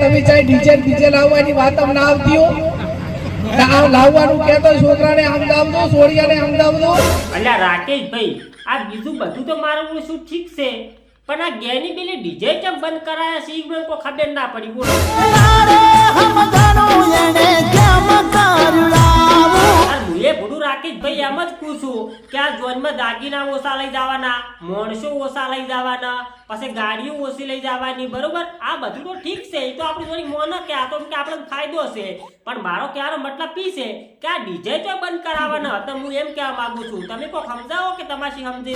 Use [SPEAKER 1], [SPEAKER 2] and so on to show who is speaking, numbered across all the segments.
[SPEAKER 1] તમે ચાહે ડીજે લાવવાની વાત અમને આવતી હો લાવવાનું કહેતો છોકરાને સમજાવજો સોડિયાને સમજાવજો.
[SPEAKER 2] અલ્યા રાકેશભાઈ આ બીજું બધું તો મારું શું ઠીક છે પણ આ ગેની પેલી ડીજે કેમ બંધ કરાયા છે ઈ મને કોઈ ખબર ના પડી. બોલો એ ભૂડું રાકેશભાઈ એમ જ પૂછું કે આ જોનમાં દાગીના ઓછા લઈ જવાના, માણસો ઓછા લઈ જવાના, પછી ગાડીઓ ઓછી લઈ જવાની, બરોબર? આ બધું તો ઠીક છે, એ તો આપણી જોડી મોન કે આ તો કે આપણે ફાયદો છે, પણ મારો કહેવાનો મતલબ પી છે કે આ ડીજે તો બંધ કરાવવાના હતા. હું એમ કહેવા માંગુ છું, તમે કોઈ સમજાવો કે તમારી સમજે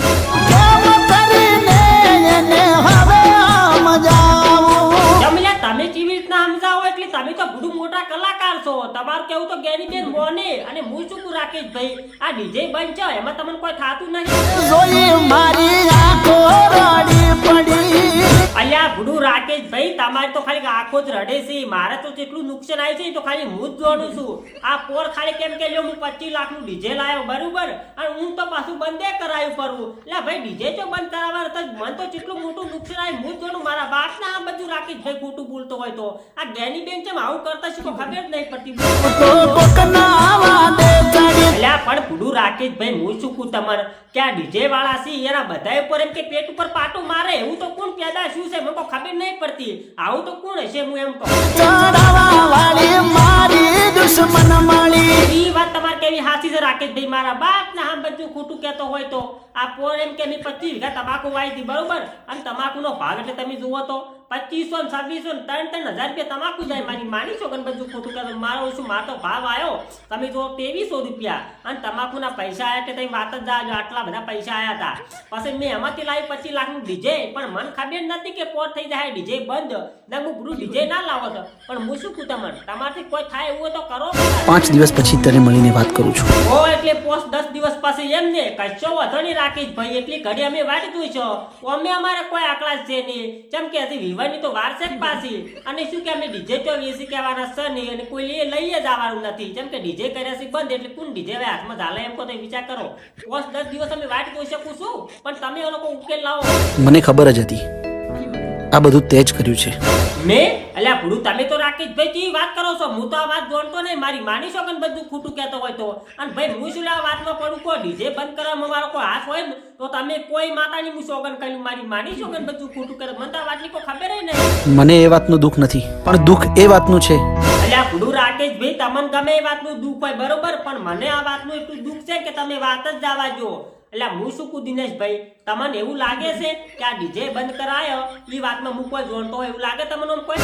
[SPEAKER 2] તમે કેવી રીતના સમજાવો એટલે તમે તો ભૂડું મોટા કલાકાર છો. તમારું કેવું તો ગેરી બેન મોને અને હું શું રાકેશભાઈ આ ડીજે બંધ છે એમાં તમને કોઈ થાતું નહીં. અલ્યા ભૂડું રાકેશભાઈ તમારે તો ખાલી આંખો જ રડે છે, મારે તો જેટલું નુકસાન આવ્યું છે એ તો ખાલી હું જ જોડું છું. આ પોર ખાલી કેમ કે લ્યો હું 25 લાખનું ડીજે લાવ્યો, બરોબર, અને હું તો પાછું બંધે કરાયું પરવું. એટલે ભાઈ ડીજે જો બંધ કરાવવા તો મને તો જેટલું મોટું નુકસાન આવ્યું હું જ જોડું. મારા બાપના આ બધું રાકેશભાઈ ખોટું બોલતો હોય તો આ ગેની બેન છે આવું કરતા શીખો ખબર જ નહીં પડતી. અલ્યા પણ ભૂડું રાકેશભાઈ હું શું કહું તમારે કે આ ડીજે વાળા છે એના બધા ઉપર એમ કે પેટ ઉપર પાટું મારે એવું તો કોણ પેદા શું છે મને ખબર નહીં પડતી. આવું તો કોણ હશે હું એમ કહું. ઈ વાત તમારે કેવી હાસી છે રાકેશભાઈ, મારા બાપ ના આમ બધું ખોટું કહેતો હોય તો આ પોર એમ કે 25 વીઘા તમાકુ વાવી હતી, બરોબર, અને તમાકુનો ભાવ એટલે તમે જુઓ તો 2500 ને 2600 ને 3-3 હજાર રૂપિયા તમાકુ જાય. મારી માની છો કે બધું ખોટું કરે. મારો શું મારો ભાવ આવ્યો તમે જો 2300 રૂપિયા અને તમાકુના પૈસા આવ્યા કે તમે વાત જ જાજો આટલા બધા પૈસા આવ્યા હતા. પછી મેં એમાંથી લાવી 25 લાખનું ડીજે, પણ મને ખબર નથી કે પોર થઈ જાય ડીજે બંધ ને હું પૂરું ડીજે ના લાવો તો. પણ હું શું કહું તમને તમારથી કોઈ થાય એવું તો કરો.
[SPEAKER 3] 5 દિવસ પછી તને મળીને વાત કરું છું.
[SPEAKER 2] ઓ એટલે પોસ્ટ 10 દિવસ પછી એમ ને કશો વધો નહીં રાકેશભાઈ, એટલી ઘડી અમે વાટી દઉં છો. અમે અમારે કોઈ આકડા છે નહીં, જેમ કે હજી વિવાહની તો વાર છે જ પાછી. અને શું કે અમે ડીજે તો વેસી કહેવાના છે નહીં અને કોઈ લઈએ જ આવવાનું નથી, જેમ કે ડીજે કર્યા છે બંધ એટલે કોણ ડીજે હવે હાથમાં ચાલે એમ કહો તો વિચાર કરો. પોસ્ટ 10 દિવસ અમે વાટી દઈ શકું છું, પણ તમે એ લોકો ઉકેલ લાવો.
[SPEAKER 3] મને ખબર જ હતી આ બધું તે જ કર્યું છે.
[SPEAKER 2] મેં અલ્યા ભૂડું તમે તો રાકેશભાઈ કેવી વાત કરો છો, હું તો આ વાત જોણતો નહીં. મારી માની છો કે બધું ખોટું કહેતો હોય તો. અને ભાઈ હું શું આ વાતમાં પડું કો ડીજે બંધ કરવામાં મારો કોઈ હાથ હોય ને તો તમે કોઈ માતાની હું સોગન કર્યું મારી માની છો કે બધું ખોટું કરે. મને તો આ વાતની કોઈ ખબર નહીં.
[SPEAKER 3] મને એ વાતનું દુઃખ નથી, પણ દુઃખ એ વાતનું છે.
[SPEAKER 2] અલ્યા ભૂડું રાકેશભાઈ તમને ગમે એ વાતનું દુઃખ હોય, બરોબર, પણ મને આ વાતનું એટલું દુઃખ છે કે તમે વાત જ જવા જો. એટલે હું શું કહું દિનેશભાઈ, તમને એવું લાગે છે કે આ ડીજે બંધ કરાયો એ વાતમાં હું કોઈ જોડતો હોય એવું લાગે તમને કોઈ?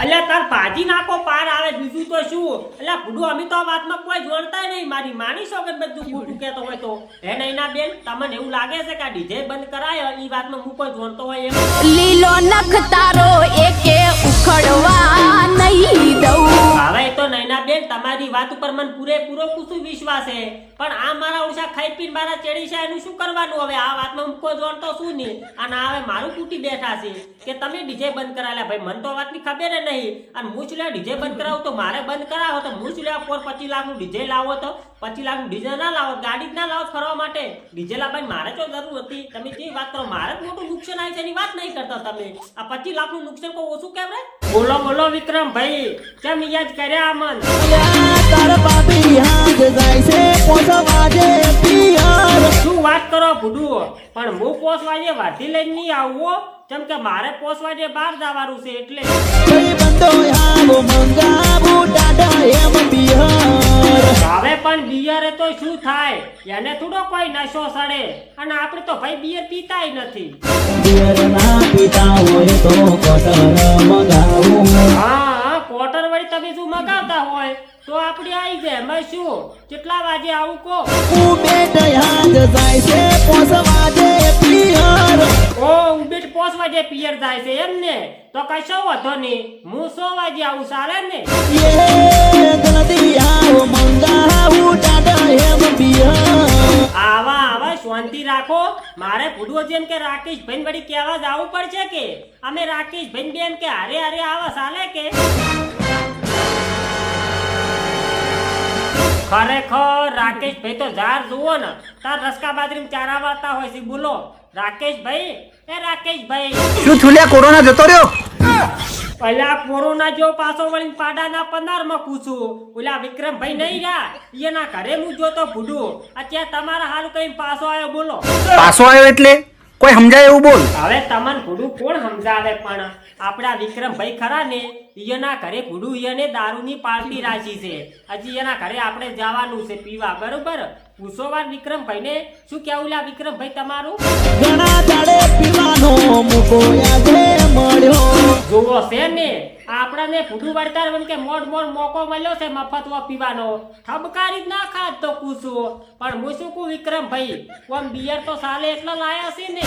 [SPEAKER 2] અલ્યા તાર ભાજી નાખો પાર આવે બીજું તો શું. અલ્યા ભૂડું અમે તો આ વાતમાં કોઈ જોડતા નહીં. મારી માની છો કે બધું ખોટું કહેતો હોય તો હે નૈના બેન તમને એવું લાગે છે કે આ ડીજે બંધ કરાયો એ વાતમાં હું કોઈ જોડતો હોય એમ?
[SPEAKER 4] લીલો નખ તારો એકે ઉખડવા નહીં દઉં.
[SPEAKER 2] હવે તો નૈના બેન તમારી વાત ઉપર મને પૂરેપૂરો કુસુ વિશ્વાસ છે, પણ આ મારા ઓછા ખાઈ પીને મારા ચડી છે એનું શું કરવાનું હવે? આ વાતમાં હું કોઈ જોડતો શું નહીં. અને હવે મારું તૂટી બેઠા છે કે તમે ડીજે બંધ કરાવેલા. ભાઈ મને તો વાતની ખબર નહીં. અને હું શું ડીજે બંધ કરાવું તો મારે બંધ કરાવો તો હું શું 25 લાખનું ડીજે લાવો તો 25 લાખનું ડીજે ના લાવો, ગાડી જ ના લાવો ફરવા માટે. ડીજે લાવવાની મારે તો જરૂર હતી. તમે જે વાત કરો મારે મોટું નુકસાન આવી છે એની વાત નહીં કરતા તમે. આ 25 લાખનું નુકસાન કોઈ ઓછું કહેવાય? બોલો બોલો વિક્રમ ભાઈ કેમ યાદ કર્યા મન? શું વાત કરો ભૂડું, પણ હું પોસવાજે વાઢી લઈને નહીં આવું, કેમ કે મારે પોસવાજે બહાર જવાનું છે એટલે. હવે પણ બિયરે તો શું થાય, એને થોડો કોઈ નશો સડે. અને આપણે તો ભાઈ બિયર પીતાય નથી. હા કોટર વળી તમે શું મગાવતા હોય તો આપણે આવી જાય. એમાં શું કેટલા વાગે આવું કો? ઓ ઉબેટ 5 વાગે પિયર જાય છે એમ ને? તો કશો વાંધો નહીં, હું 100 વાગે આવું ચાલે ને? આવા આવા શાંતિ રાખો. મારે ભૂડવો જેમ કે રાકેશભાઈ વળી કહેવા જવું પડશે કે અમે રાકેશભાઈ બેન કે હારે હારે આવા ચાલે કે? ખરેખર રાકેશભાઈ તો જાર જુઓ ને તાર રસકા બાજરી ચારા વાળતા હોય છે. બોલો રાકેશભાઈ, એ રાકેશભાઈ,
[SPEAKER 3] શું થયું લ્યા? કોરોના જતો રહ્યો?
[SPEAKER 2] પેલા કોરોના જો પાછો વળીને પાડાના 15 માં પૂછું. ઓલા વિક્રમભાઈ નહીં રહ્યા, એના ઘરે હું જોતો ભૂડું. અત્યારે તમારા હાલ કઈ પાછો આવ્યો બોલો.
[SPEAKER 3] પાછો આવ્યો એટલે કોઈ સમજાય એવું બોલ.
[SPEAKER 2] હવે તમને ભૂડું કોણ સમજાવે, પણ આપણા વિક્રમભાઈ ખરા ને, એના ઘરે ભૂડું એને દારૂની પાર્ટી રાખી છે. હજી એના ઘરે આપણે જવાનું છે પીવા, બરોબર? પૂછો વાર વિક્રમભાઈ ને શું કેવું લા વિક્રમભાઈ તમારું? જોવો છે ને આપણાને ભૂડું વળતાર એમ કે મોડ મોકો મળ્યો છે મફતમાં પીવાનો. ઠબકારી જ ના ખાત તો પૂછું, પણ હું શું કહું વિક્રમભાઈ, ઓમ બિયર તો સાલે એટલા લાયા છે ને,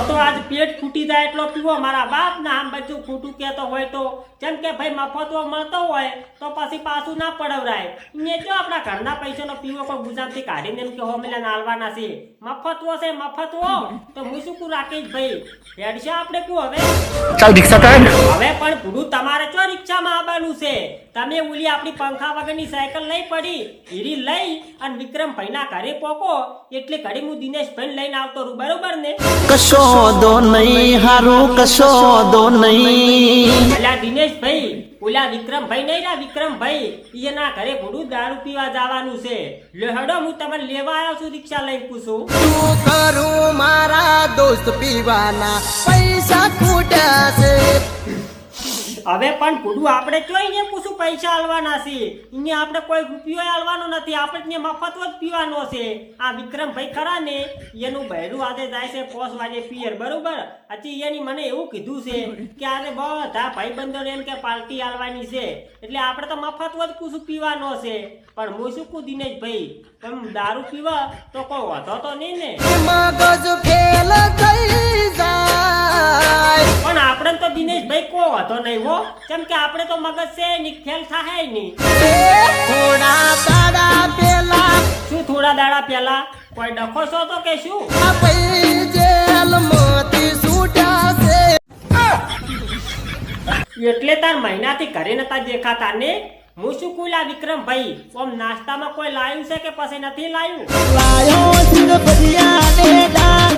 [SPEAKER 2] તો આજ પેટ ફૂટી જાય એટલો પીવો મારા બાપ ના. આમ બધું ખોટું કેતો હોય તો, જેમ કે ભાઈ મફતમાં મળતો હોય તો પછી પાછું ના પડવરાય. ને જો આપણા ઘરના પૈસાનો પીવો કોઈ ગુજરાતથી કાઢીને એમ કે હોમેલા નાલવાના છે. મફતવો છે મફતવો, તો હું શું કહું રાકેશભાઈ, હેડશે આપણે કહું હવે?
[SPEAKER 3] ચાલ રિક્ષા કાઢ.
[SPEAKER 2] હવે પણ ભૂડું તમારે ચો રિક્ષામાં આવવાનું છે. તમે ઓલી આપણી પંખા વગરની સાયકલ લઈ પડી, હીરી લઈ અને વિક્રમભાઈના ઘરે પોકો એટલે ઘડી હું દિનેશભાઈ લઈને આવતો રહું, બરોબર ને?
[SPEAKER 3] કશો દો નહીં હારું, કશો દો નહીં.
[SPEAKER 2] અલ્યા દિનેશભાઈ, ઓલા વિક્રમભાઈ નહીં રહ્યા, વિક્રમભાઈ એના ઘરે ભૂડું દારૂ પીવા જવાનું છે. લે હેડો, હું તમને લેવા આવ્યો છું રિક્ષા લઈને. પૂછું
[SPEAKER 5] તું કરું મારા દોસ્ત પીવાના પૈસા ખૂટ્યા છે.
[SPEAKER 2] હવે પણ ભૂડું આપણે જોઈને પૂછું પૈસા આલવાના છે. અહીંયા આપણે કોઈ રૂપિયો આલવાનો નથી, આપણે મફતવો જ પીવાનો છે. આ વિક્રમભાઈ ખરા ને, એનું બહેરું આજે જાય છે 5 વાગે પિયર, બરોબર? હજી એની મને એવું કીધું છે કે આજે બધા ભાઈબંધો એમ કે પાર્ટી આલવાની છે, એટલે આપણે તો મફતવો જ પૂછું પીવાનો છે. પણ હું શું કહું દિનેશભાઈ, તમે દારૂ પીવા તો કોઈ વધો તો નહીં ને?
[SPEAKER 5] મગજ ફેલ થઈ જાય.
[SPEAKER 2] પણ આપણે તો દિનેશભાઈ કોઈ વધો નહીં હો, કેમ કે આપણે તો મગજ છે ની ખેલ થાય નહીં.
[SPEAKER 5] થોડા દાડા પેલા
[SPEAKER 2] શું થોડા દાડા પહેલા કોઈ ડખો છો તો કે શું?
[SPEAKER 5] આ પૈ જેલમાંથી છૂટ્યા છે.
[SPEAKER 2] એટલે તાર મહિનાથી ઘરે નતા દેખાતા ને? હું શું કુલા વિક્રમભાઈ, ઓમ નાસ્તામાં કોઈ લાવ્યું છે કે પછી નથી લાવ્યું?
[SPEAKER 5] લાયો સિર ભજીયા ને દાળ.